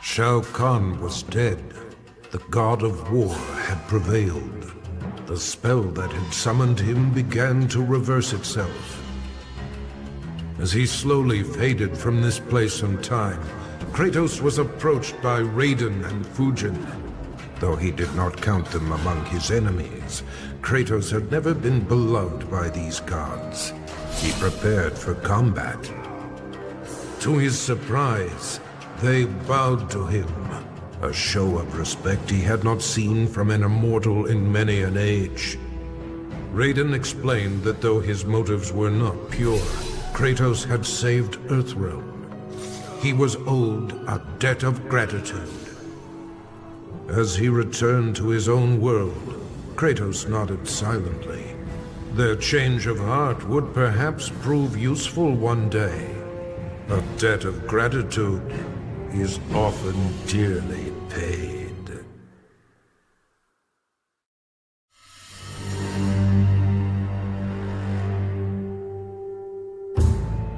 Shao Kahn was dead. The god of war had prevailed. The spell that had summoned him began to reverse itself. As he slowly faded from this place and time, Kratos was approached by Raiden and Fujin. Though he did not count them among his enemies, Kratos had never been beloved by these gods. He prepared for combat. To his surprise, they bowed to him, a show of respect he had not seen from an immortal in many an age. Raiden explained that though his motives were not pure, Kratos had saved Earthrealm. He was owed a debt of gratitude. As he returned to his own world, Kratos nodded silently. Their change of heart would perhaps prove useful one day. A debt of gratitude is often dearly paid.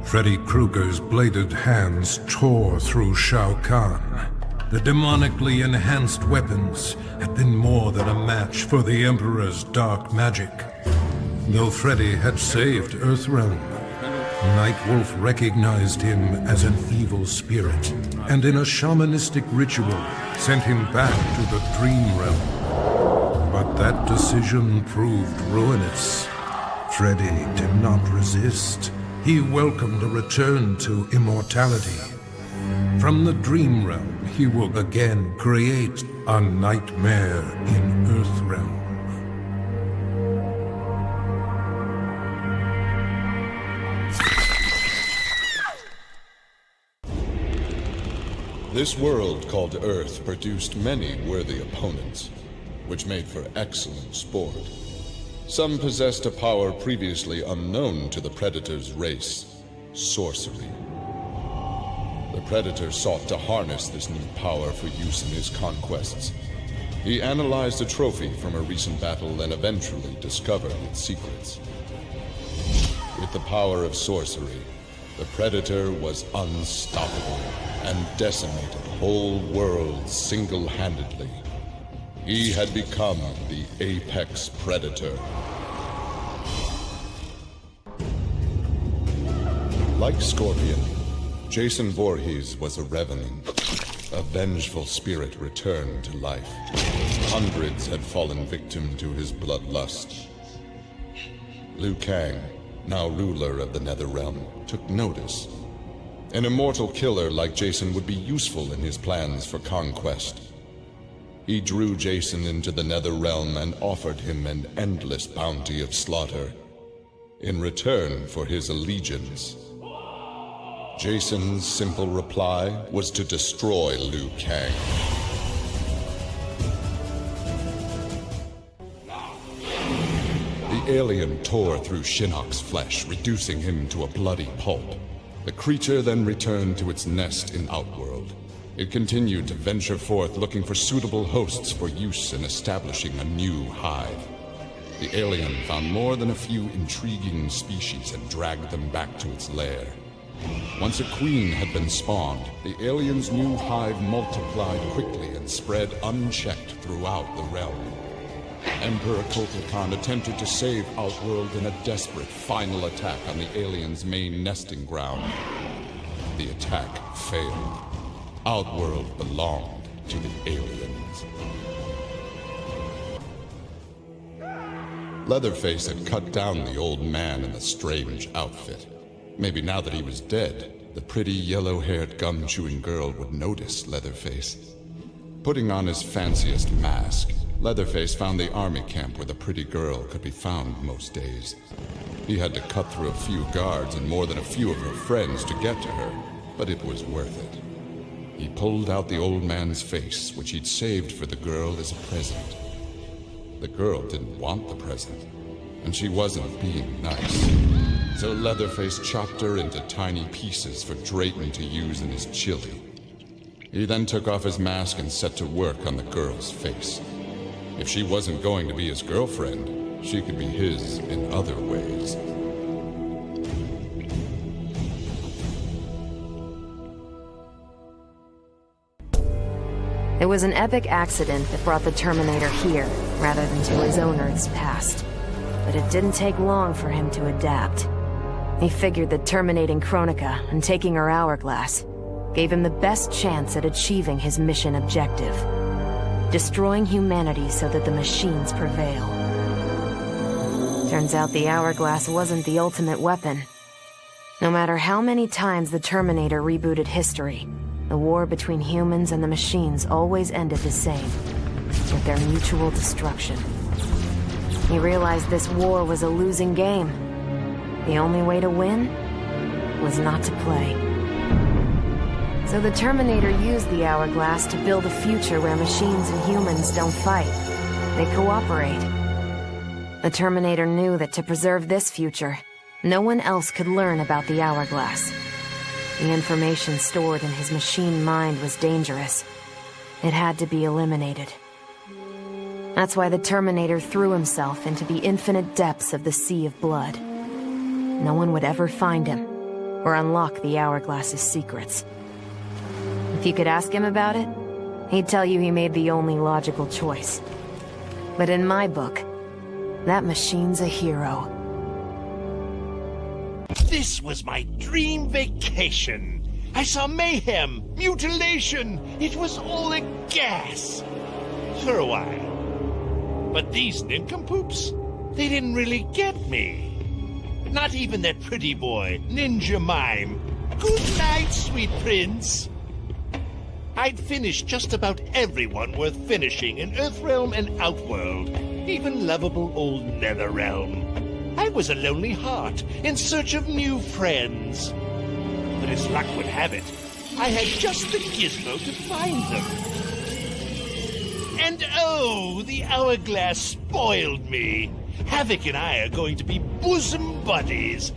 Freddy Krueger's bladed hands tore through Shao Kahn. The demonically enhanced weapons had been more than a match for the Emperor's dark magic. Though Freddy had saved Earthrealm, Nightwolf recognized him as an evil spirit, and in a shamanistic ritual, sent him back to the Dream Realm. But that decision proved ruinous. Freddy did not resist. He welcomed a return to immortality. From the Dream Realm, he will again create a nightmare in Earthrealm. This world called Earth produced many worthy opponents, which made for excellent sport. Some possessed a power previously unknown to the Predator's race, sorcery. The Predator sought to harness this new power for use in his conquests. He analyzed a trophy from a recent battle and eventually discovered its secrets. With the power of sorcery, the Predator was unstoppable and decimated whole worlds single-handedly. He had become the apex predator. Like Scorpion, Jason Voorhees was a revenant. A vengeful spirit returned to life. Hundreds had fallen victim to his bloodlust. Liu Kang, now ruler of the Netherrealm, took notice. An immortal killer like Jason would be useful in his plans for conquest. He drew Jason into the Netherrealm and offered him an endless bounty of slaughter, in return for his allegiance. Jason's simple reply was to destroy Liu Kang. The alien tore through Shinnok's flesh, reducing him to a bloody pulp. The creature then returned to its nest in Outworld. It continued to venture forth looking for suitable hosts for use in establishing a new hive. The alien found more than a few intriguing species and dragged them back to its lair. Once a queen had been spawned, the alien's new hive multiplied quickly and spread unchecked throughout the realm. Emperor Kublai Khan attempted to save Outworld in a desperate final attack on the alien's main nesting ground. The attack failed. Outworld belonged to the aliens. Leatherface had cut down the old man in the strange outfit. Maybe now that he was dead, the pretty yellow-haired gum-chewing girl would notice Leatherface. Putting on his fanciest mask, Leatherface found the army camp where the pretty girl could be found most days. He had to cut through a few guards and more than a few of her friends to get to her, but it was worth it. He pulled out the old man's face, which he'd saved for the girl as a present. The girl didn't want the present, and she wasn't being nice. So Leatherface chopped her into tiny pieces for Drayton to use in his chili. He then took off his mask and set to work on the girl's face. If she wasn't going to be his girlfriend, she could be his in other ways. It was an epic accident that brought the Terminator here, rather than to his own Earth's past. But it didn't take long for him to adapt. He figured that terminating Kronika and taking her hourglass gave him the best chance at achieving his mission objective. Destroying humanity so that the machines prevail. Turns out the hourglass wasn't the ultimate weapon. No matter how many times the Terminator rebooted history, the war between humans and the machines always ended the same, with their mutual destruction. He realized this war was a losing game. The only way to win was not to play. So the Terminator used the hourglass to build a future where machines and humans don't fight. They cooperate. The Terminator knew that to preserve this future, no one else could learn about the hourglass. The information stored in his machine mind was dangerous. It had to be eliminated. That's why the Terminator threw himself into the infinite depths of the Sea of Blood. No one would ever find him, or unlock the hourglass's secrets. If you could ask him about it, he'd tell you he made the only logical choice. But in my book, that machine's a hero. This was my dream vacation. I saw mayhem, mutilation. It was all a gas. For a while. But these nincompoops, they didn't really get me. Not even that pretty boy, Ninja Mime. Good night, sweet prince. I'd finished just about everyone worth finishing in Earthrealm and Outworld, even lovable old Netherrealm. I was a lonely heart in search of new friends. But as luck would have it, I had just the gizmo to find them. And oh, the hourglass spoiled me. Havoc and I are going to be bosom buddies.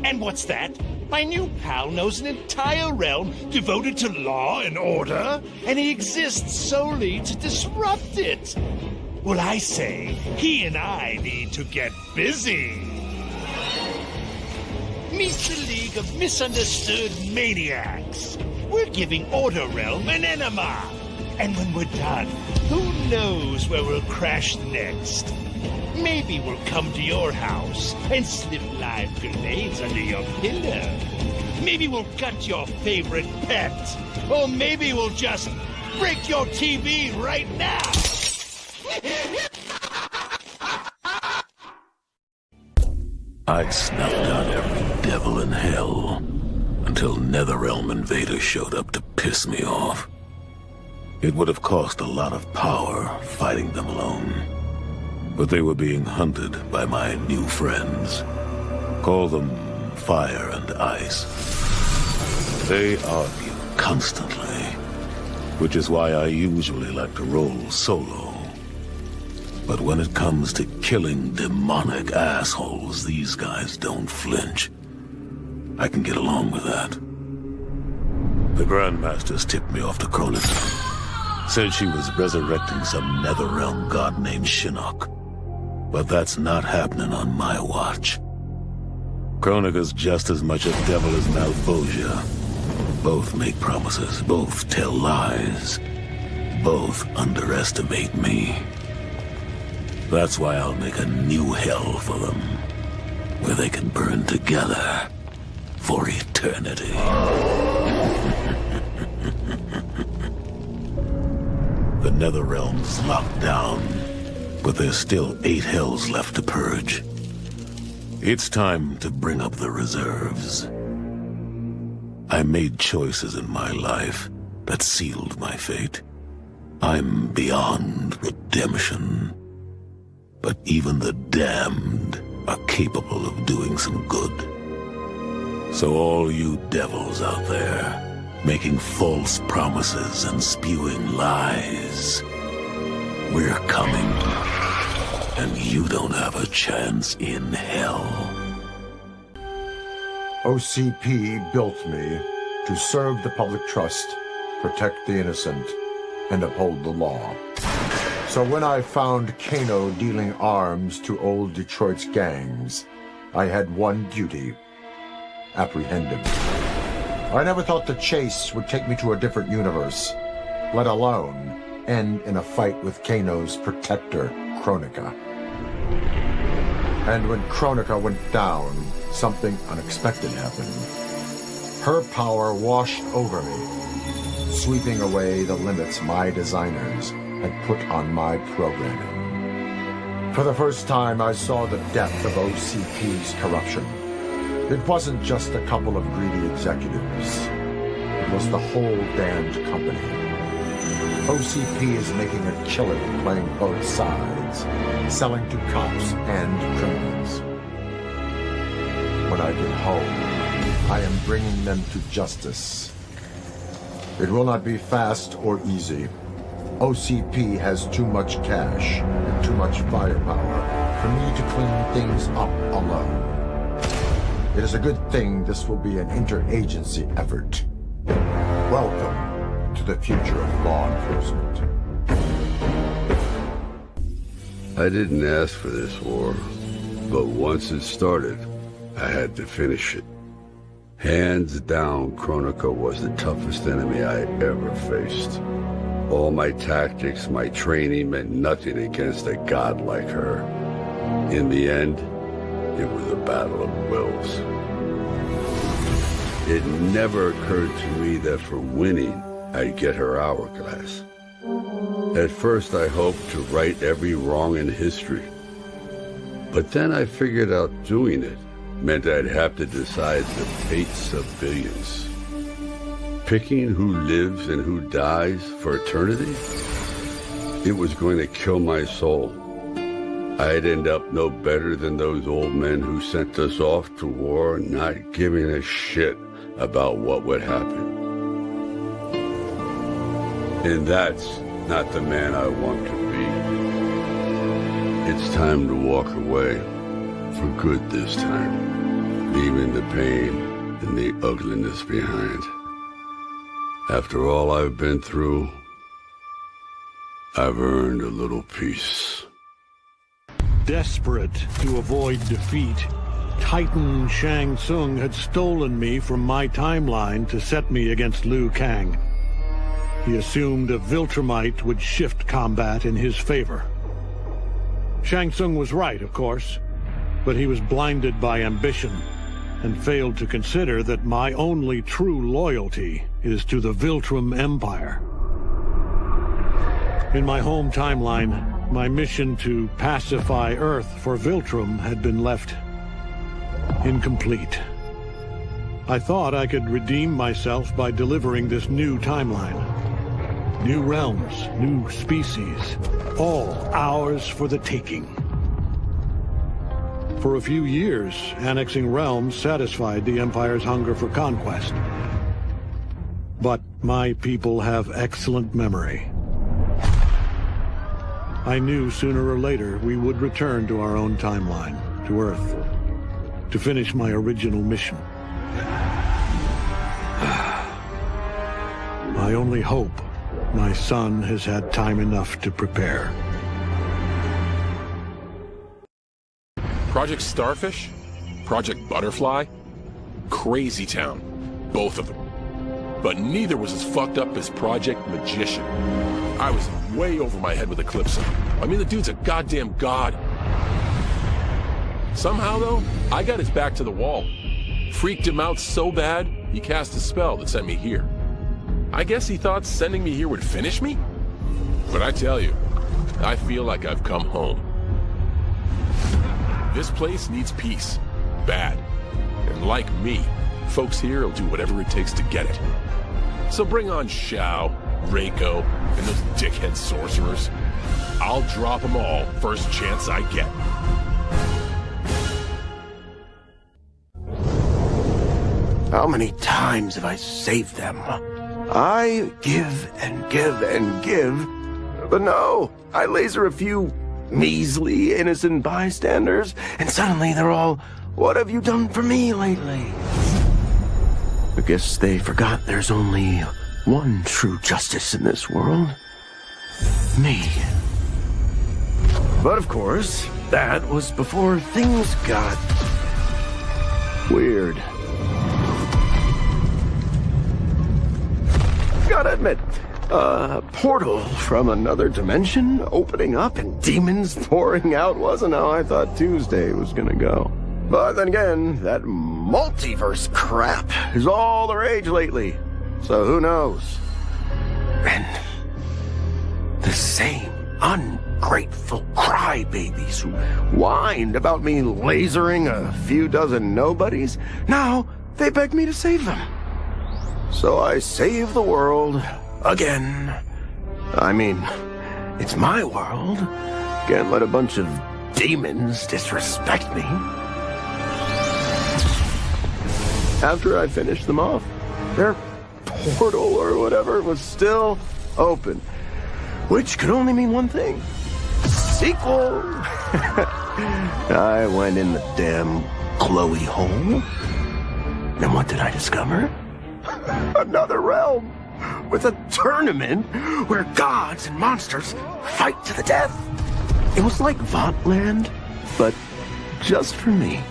And what's that? My new pal knows an entire realm devoted to law and order, and he exists solely to disrupt it. Well, I say, he and I need to get busy. Meet the League of Misunderstood Maniacs. We're giving Order Realm an enema. And when we're done, who knows where we'll crash next? Maybe we'll come to your house and slip live grenades under your pillow. Maybe we'll gut your favorite pet. Or maybe we'll just break your TV right now. I'd snuffed out every devil in hell until Netherrealm invaders showed up to piss me off. It would have cost a lot of power fighting them alone. But they were being hunted by my new friends. Call them Fire and Ice. They argue constantly, which is why I usually like to roll solo. But when it comes to killing demonic assholes, these guys don't flinch. I can get along with that. The Grandmasters tipped me off to Kronika. Said she was resurrecting some Netherrealm god named Shinnok. But that's not happening on my watch. Kronika's just as much a devil as Malvosia. Both make promises, both tell lies. Both underestimate me. That's why I'll make a new hell for them, where they can burn together for eternity. The Netherrealm's locked down, but there's still 8 hells left to purge. It's time to bring up the reserves. I made choices in my life that sealed my fate. I'm beyond redemption. But even the damned are capable of doing some good. So all you devils out there, making false promises and spewing lies, we're coming. And you don't have a chance in hell. OCP built me to serve the public trust, protect the innocent, and uphold the law. So when I found Kano dealing arms to old Detroit's gangs, I had one duty: apprehend him. I never thought the chase would take me to a different universe, let alone end in a fight with Kano's protector, Kronika. And when Kronika went down, something unexpected happened. Her power washed over me, sweeping away the limits my designers had put on my programming. For the first time, I saw the depth of OCP's corruption. It wasn't just a couple of greedy executives. It was the whole damned company. OCP is making a killing playing both sides, selling to cops and criminals. When I get home, I am bringing them to justice. It will not be fast or easy. OCP has too much cash and too much firepower for me to clean things up alone. It is a good thing this will be an interagency effort. Welcome to the future of law enforcement. I didn't ask for this war, but once it started, I had to finish it. Hands down, Kronika was the toughest enemy I ever faced. All my tactics, my training meant nothing against a god like her. In the end, it was a battle of wills. It never occurred to me that for winning, I'd get her hourglass. At first, I hoped to right every wrong in history. But then I figured out doing it meant I'd have to decide the fates of billions. Picking who lives and who dies for eternity? It was going to kill my soul. I'd end up no better than those old men who sent us off to war, not giving a shit about what would happen. And that's not the man I want to be. It's time to walk away, for good this time, leaving the pain and the ugliness behind. After all I've been through, I've earned a little peace. Desperate to avoid defeat, Titan Shang Tsung had stolen me from my timeline to set me against Liu Kang. He assumed a Viltrumite would shift combat in his favor. Shang Tsung was right, of course, but he was blinded by ambition and failed to consider that my only true loyalty is to the Viltrum Empire. In my home timeline, my mission to pacify Earth for Viltrum had been left incomplete. I thought I could redeem myself by delivering this new timeline. New realms, new species, all ours for the taking. For a few years, annexing realms satisfied the Empire's hunger for conquest. But my people have excellent memory. I knew sooner or later we would return to our own timeline, to Earth, to finish my original mission. I only hope my son has had time enough to prepare. Project Starfish? Project Butterfly? Crazy Town. Both of them. But neither was as fucked up as Project Magician. I was way over my head with Eclipse. I mean, the dude's a goddamn god. Somehow, though, I got his back to the wall. Freaked him out so bad, he cast a spell that sent me here. I guess he thought sending me here would finish me? But I tell you, I feel like I've come home. This place needs peace. Bad. And like me, folks here will do whatever it takes to get it. So bring on Shao, Reiko, and those dickhead sorcerers. I'll drop them all first chance I get. How many times have I saved them? I give and give and give, but no, I laser a few measly innocent bystanders, and suddenly they're all, "What have you done for me lately?" I guess they forgot there's only one true justice in this world. Me. But of course, that was before things got weird. Gotta admit, A portal from another dimension opening up and demons pouring out wasn't how I thought Tuesday was gonna go. But then again, that multiverse crap is all the rage lately. So who knows? And the same ungrateful crybabies who whined about me lasering a few dozen nobodies, now they beg me to save them. So I save the world again. I mean, it's my world. Can't let a bunch of demons disrespect me. After I finished them off, their portal or whatever was still open, which could only mean one thing. Sequel! I went in the damn Chloe hole, and what did I discover? Another realm with a tournament where gods and monsters fight to the death. It was like Votland, but just for me.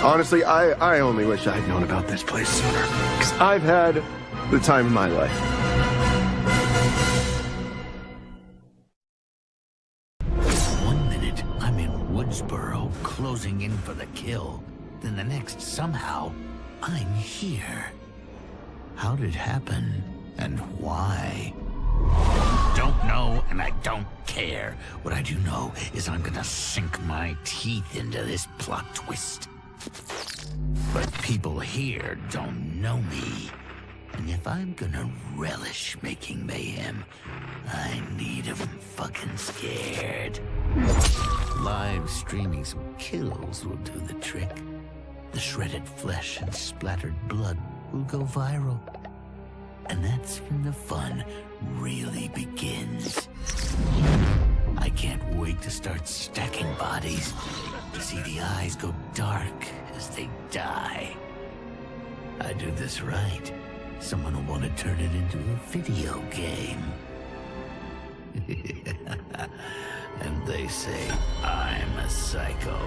Honestly, I only wish I'd known about this place sooner, because I've had the time of my life. One minute, I'm in Woodsboro, closing in for the kill. Then the next, somehow, I'm here. How did it happen, and why? Don't know, and I don't care. What I do know is I'm gonna sink my teeth into this plot twist. But people here don't know me. And if I'm gonna relish making mayhem, I need 'em fucking scared. Live streaming some kills will do the trick. The shredded flesh and splattered blood will go viral. And that's when the fun really begins. I can't wait to start stacking bodies, to see the eyes go dark as they die. I do this right, someone will want to turn it into a video game. And they say I'm a psycho.